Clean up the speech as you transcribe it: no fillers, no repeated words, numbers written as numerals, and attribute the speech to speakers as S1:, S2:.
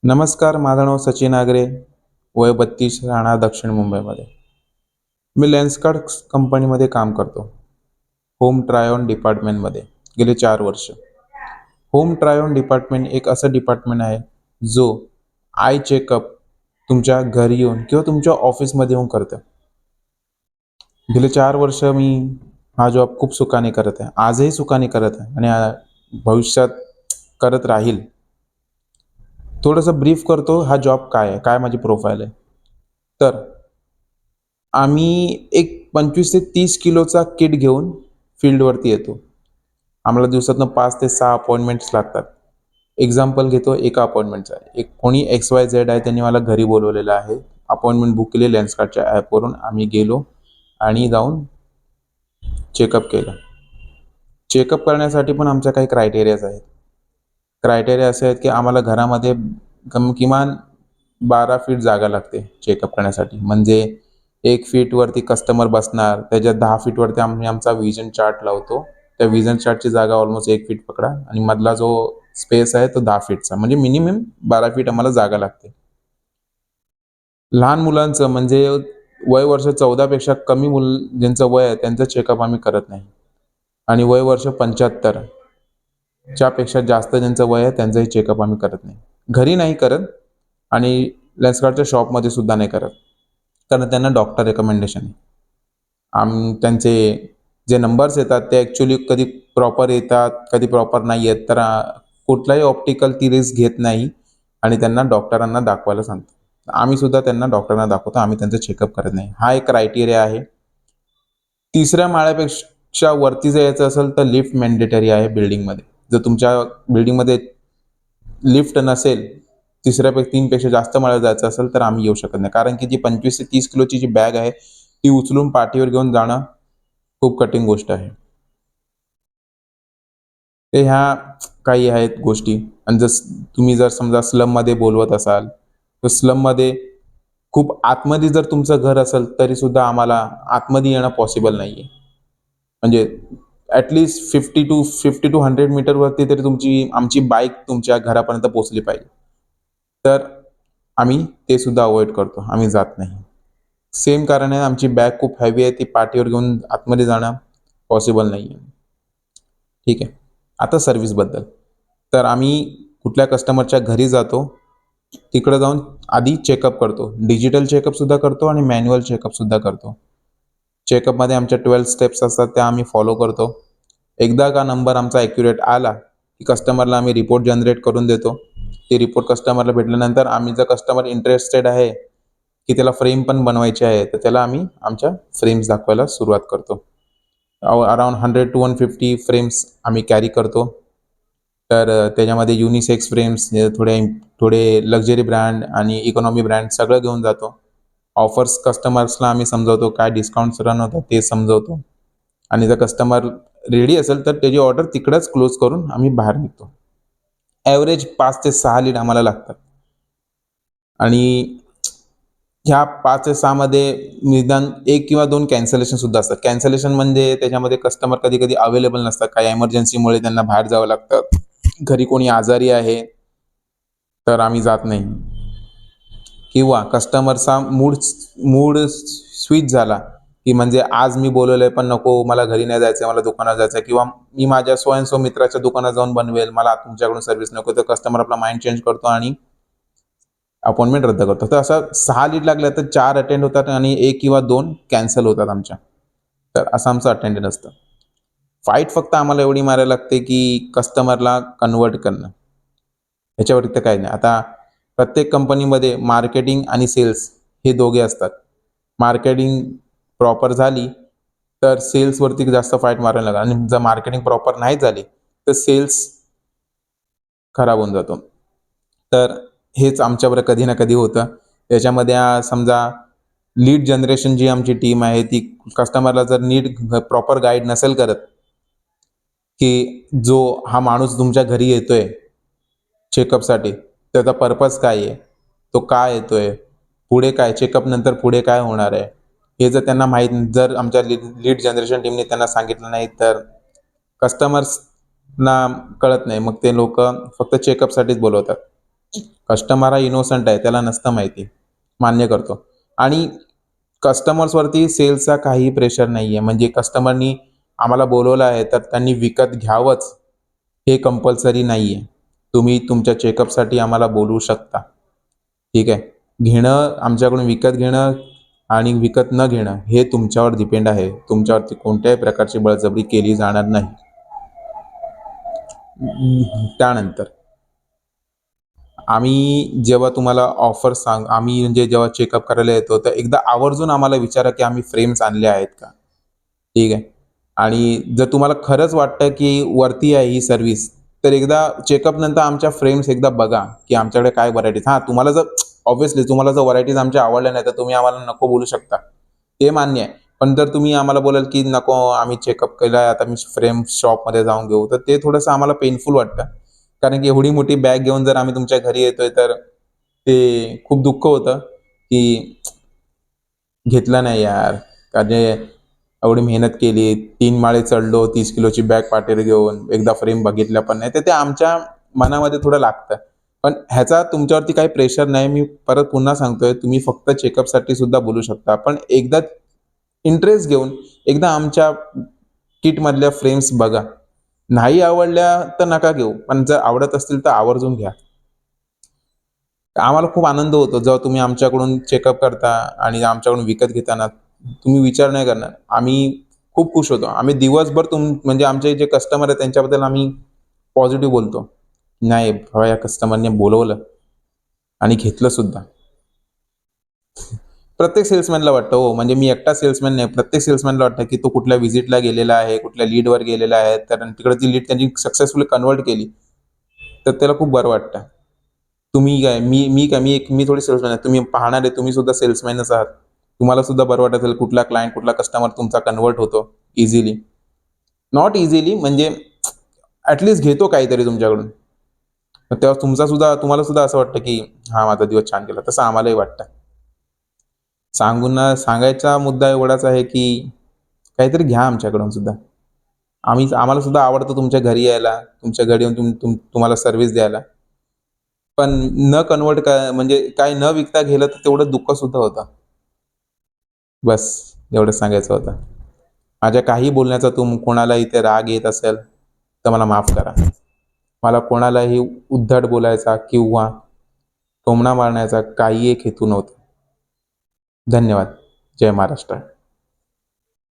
S1: नमस्कार, माझं नाव सचिन आगरे, वय 32, राहणार दक्षिण मुंबईमध्ये. मी लेन्सकार्ट कंपनीमध्ये काम करतो. होम ट्राय ऑन डिपार्टमेंटमध्ये गेले 4 वर्ष. होम ट्राय ऑन डिपार्टमेंट एक असं डिपार्टमेंट आहे, जो आय चेकअप तुमच्या घरी येऊन किंवा तुमच्या ऑफिसमध्ये येऊन करतं. गेले 4 वर्ष मी हा जॉब खूप सुखाने करत आहे. आजही सुखाने करत आहे आणि भविष्यात करत राहील. थोडंसं ब्रीफ करतो, हा जॉब काय आहे? काय माझी प्रोफाईल आहे? तर आम्ही एक 25 ते 30 किलोचा किट घेऊन फील्डवरती येतो. आम्हाला दिवसातनं 5 ते 6 अपॉइंटमेंट्स लागतात. एक्झाम्पल घेतो एका अपॉइंटमेंटचा. एक कोणी XYZ आहे, त्यांनी मला घरी बोलवलेलं आहे. अपॉइंटमेंट बुक केली लेन्सकार्टच्या ॲपवरून. आम्ही गेलो आणि जाऊन चेकअप केलं. चेकअप करण्यासाठी पण आमच्या काही क्रायटेरियाज आहेत. क्रायटेरिया असे आहेत, की आम्हाला घरामध्ये किमान 12 फीट जागा लागते चेकअप करण्यासाठी. म्हणजे 1 फीटवरती कस्टमर बसणार, त्याच्या 10 फीटवरती आम्ही आमचा व्हिजन चार्ट लावतो. त्या व्हिजन चार्टची जागा ऑलमोस्ट 1 फीट पकडा आणि मधला जो स्पेस आहे तो 10 फीटचा. म्हणजे मिनिमम 12 फीट आम्हाला जागा लागते. लहान मुलांचं म्हणजे वय वर्ष 14 पेक्षा कमी ज्यांचं वय आहे त्यांचं चेकअप आम्ही करत नाही. आणि वय वर्ष 75 च्या पेक्षा जास्त ज्यांचं वय आहे त्यांचंही चेकअप आम्ही करत नाही. घरी नाही करत आणि लेन्सकार्टच्या शॉपमध्ये सुद्धा नाही करत. कारण त्यांना डॉक्टर रेकमेंडेशन आहे. त्यांचे जे नंबर्स येतात ते ॲक्च्युअली कधी प्रॉपर येतात, कधी प्रॉपर नाही येत. तर कुठलाही ऑप्टिकल ती रिस्क घेत नाही आणि त्यांना डॉक्टरांना दाखवायला सांगतो. आम्ही सुद्धा त्यांना डॉक्टरांना दाखवतो. आम्ही त्यांचं चेकअप करत नाही. हा एक क्रायटेरिया आहे. 3ऱ्या माळ्यापेक्षा वरती जर यायचं असेल तर लिफ्ट मॅन्डेटरी आहे बिल्डिंगमध्ये. जर तुमच्या बिल्डिंगमध्ये लिफ्ट नसेल, 3 पेक्षा जास्त माळ्यावर जायचं असेल तर आम्ही येऊ शकत नाही. कारण की जी 25 ते 30 किलोची जी बॅग आहे, ती उचलून पाठीवर घेऊन जाणं खूप कठीण गोष्ट आहे. ते ह्या काही आहेत गोष्टी. आणि तुम्ही जर समजा स्लममध्ये बोलवत असाल, तर स्लममध्ये खूप आतमध्ये जर तुमचं घर असेल, तरीसुद्धा आम्हाला आतमध्ये येणं पॉसिबल नाही आहे. म्हणजे ॲटलीस्ट 50 टू 100 मीटरवरती तरी आमची बाईक तुमच्या घरापर्यंत पोहोचली पाहिजे. तर आम्ही ते सुद्धा अव्हॉइड करतो. आम्ही जात नाही. सेम कारण आहे, आमची बॅग खूप हेवी आहे. ती पाठीवर घेऊन आतमध्ये जाणं पॉसिबल नाही आहे. ठीक आहे. आता सर्व्हिसबद्दल. तर आम्ही कुठल्या कस्टमरच्या घरी जातो. तिकडे जाऊन आधी चेकअप करतो. डिजिटल चेकअपसुद्धा करतो आणि मॅन्युअल चेकअपसुद्धा करतो. चेकअपमध्ये आमच्या 12 स्टेप्स असतात, त्या आम्ही फॉलो करतो. एकदा का नंबर आमचा ॲक्युरेट आला, की कस्टमरला आम्ही रिपोर्ट जनरेट करून देतो. ते रिपोर्ट कस्टमरला भेटल्यानंतर आम्ही जर कस्टमर इंटरेस्टेड आहे, की त्याला फ्रेम पण बनवायची आहे, तर त्याला आम्ही आमच्या फ्रेम्स दाखवायला सुरुवात करतो. अराउंड 100 टू 150 फ्रेम्स आम्ही कॅरी करतो. तर त्याच्यामध्ये युनिसेक्स फ्रेम्स, थोडे लक्झरी ब्रँड आणि इकॉनॉमी ब्रँड सगळं घेऊन जातो. ऑफर्स कस्टमर्सला आम्ही समजावतो, काय डिस्काउंट्स रन होतात ते समजावतो. आणि जर कस्टमर रेडी असेल तर त्याची ऑर्डर तिकडंच क्लोज करून आम्ही बाहेर निघतो. ॲव्हरेज 5 ते 6 लीड आम्हाला लागतात. आणि ह्या 5 ते 6 मध्ये निदान 1 किंवा 2 कॅन्सलेशन सुद्धा असतात. कॅन्सलेशन म्हणजे त्याच्यामध्ये कस्टमर कधी-कधी अवेलेबल नसतात. काही एमर्जन्सीमुळे त्यांना बाहेर जावं लागतं. घरी कोणी आजारी आहे, तर आम्ही जात नाही. किंवा कस्टमरचा मूड स्विच झाला, की म्हणजे आज मी बोलवलंय पण नको, मला घरी नाही जायचंय, मला दुकानात जायचंय किंवा मी माझ्या सो अँड सो मित्राच्या दुकानात जाऊन बनवेल, मला तुमच्याकडून सर्व्हिस नको. तर कस्टमर आपला माइंड चेंज करतो आणि अपॉइंटमेंट रद्द करतो. तर असं 6 लीड लागल्या तर 4 अटेंड होतात आणि 1 किंवा 2 कॅन्सल होतात आमच्या. तर असं आमचं अटेंडन्स असतं. फाईट फक्त आम्हाला एवढी मारायला लागते, की कस्टमरला कन्व्हर्ट करणं. ह्याच्या व्यतिरिक्त काही नाही. आता प्रत्येक कंपनीमध्ये मार्केटिंग आणि सेल्स हे दोघे असतात. मार्केटिंग प्रॉपर झाली, तर सेल्सवरती जास्त फाईट मारायला लागेल आणि जर मार्केटिंग प्रॉपर नाही झाली, तर सेल्स खराब होऊन जातो. तर हेच आमच्याबरोबर कधी ना कधी होतं. त्याच्यामध्ये समजा लीड जनरेशन जी आमची टीम आहे, ती कस्टमरला जर प्रॉपर गाईड नसेल करत, की जो हा माणूस तुमच्या घरी येतोय चेकअपसाठी, त्याचा पर्पज काय आहे? तो का येतोय? पुढे काय? चेकअप नंतर पुढे काय होणार आहे? हे जर त्यांना माहीत, जर आमच्या लीड जनरेशन टीमने त्यांना सांगितलं नाही, तर कस्टमर्सना कळत नाही. मग ते लोकं फक्त चेकअपसाठीच बोलवतात. कस्टमर हा इनोसंट आहे, त्याला नसतं माहिती. मान्य करतो. आणि कस्टमर्सवरती सेल्सचा काहीही प्रेशर नाही आहे. म्हणजे कस्टमरनी आम्हाला बोलवलं आहे, तर त्यांनी विकत घ्यावंच हे कंपल्सरी नाही आहे. तुम्ही तुमच्या चेकअपसाठी आम्हाला बोलवू शकता. ठीक आहे. घेणं आमच्याकडून विकत घेणं आणि विकत न घेणं हे तुमच्यावर डिपेंड आहे. तुमच्यावरती कोणत्याही प्रकारची बळजबरी केली जाणार नाही. त्यानंतर आम्ही जेव्हा तुम्हाला ऑफर आम्ही म्हणजे जेव्हा चेकअप करायला येतो, तर एकदा आवर्जून आम्हाला विचारा, की आम्ही फ्रेम्स आणले आहेत का? ठीक आहे. आणि जर तुम्हाला खरंच वाटतं, की वरती आहे ही सर्व्हिस, तर एकदा चेकअप नंतर आमच्या फ्रेम्स एकदा बघा, की आमच्याकडे काय व्हरायटीज तुम्हाला जर ऑब्व्हियसली तुम्हाला जर व्हरायटीज आमच्या आवडल्या नाही, तर तुम्ही आम्हाला नको बोलू शकता. ते मान्य आहे. पण जर तुम्ही आम्हाला बोलाल, की "नको, आम्ही चेकअप केलाय, आता मी फ्रेम शॉपमध्ये जाऊन घेऊ." तर ते थोडंसं आम्हाला पेनफुल वाटतं. कारण की एवढी मोठी बॅग घेऊन जर आम्ही तुमच्या घरी येतोय, तर ते खूप दुःख होतं, की घेतलं नाही यार. कारण एवढी मेहनत केली, 3 माळे चढलो, 30 किलोची बॅग पाठीवर घेऊन, एकदा फ्रेम बघितल्या पण नाही. तर ते आमच्या मनामध्ये थोडं लागतं. पण ह्याचा तुमच्यावरती काही प्रेशर नाही. मी परत पुन्हा सांगतोय, तुम्ही फक्त चेकअपसाठी सुद्धा बोलू शकता. पण एकदा इंटरेस्ट घेऊन एकदा आमच्या किटमधल्या फ्रेम्स बघा. नाही आवडल्या तर नका घेऊ. पण जर आवडत असतील तर आवर्जून घ्या. आम्हाला खूप आनंद होतो जेव्हा तुम्ही आमच्याकडून चेकअप करता आणि आमच्याकडून विकत घेताना तुम्ही विचार नाही करणार. आम्ही खूप खुश होतो. आम्ही दिवसभर म्हणजे आमचे जे कस्टमर आहेत त्यांच्याबद्दल आम्ही पॉझिटिव्ह बोलतो. नाही बाबा, या कस्टमरने बोलवलं आणि घेतलं सुद्धा. प्रत्येक सेल्समॅनला वाटतं हो, म्हणजे मी एकटा सेल्समॅन नाही. प्रत्येक सेल्समॅनला वाटतं, की तो कुठल्या व्हिजिटला गेलेला आहे, कुठल्या लीडवर गेलेला आहे, तर तिकडे ती लीड त्यांनी सक्सेसफुली कन्व्हर्ट केली. तर त्याला खूप बरं वाटतं. तुम्ही काय, मी मी काय, मी थोडी सेल्समॅन आहे. तुम्ही पाहणारे तुम्ही सुद्धा सेल्समॅनच आहात. तुम्हाला सुद्धा बरं वाटत असेल कुठला क्लायंट, कुठला कस्टमर तुमचा कन्व्हर्ट होतो इझिली. नॉट इझिली म्हणजे घेतो काहीतरी तुमच्याकडून. तर तेव्हा तुम्हाला सुद्धा असं वाटतं, की हां, माझा दिवस छान गेला. तसं आम्हालाही वाटतं. सांगायचा मुद्दा एवढाच आहे, की काहीतरी घ्या आमच्याकडून सुद्धा. आम्हाला सुद्धा आवडतं तुमच्या घरी यायला, तुमच्या घरी येऊन तुम्हाला सर्व्हिस द्यायला. पण न कन्व्हर्ट म्हणजे काय न विकता गेलं तर तेवढं दुःख सुद्धा होतं. बस एवढंच सांगायचं होतं. माझ्या काही बोलण्याचा कोणाला इथे राग येत असेल, तर मला माफ करा. मला कोणालाही उद्धट बोलायचा किंवा टोमणा मारण्याचा काही एक हेतू नव्हता. धन्यवाद. जय महाराष्ट्र.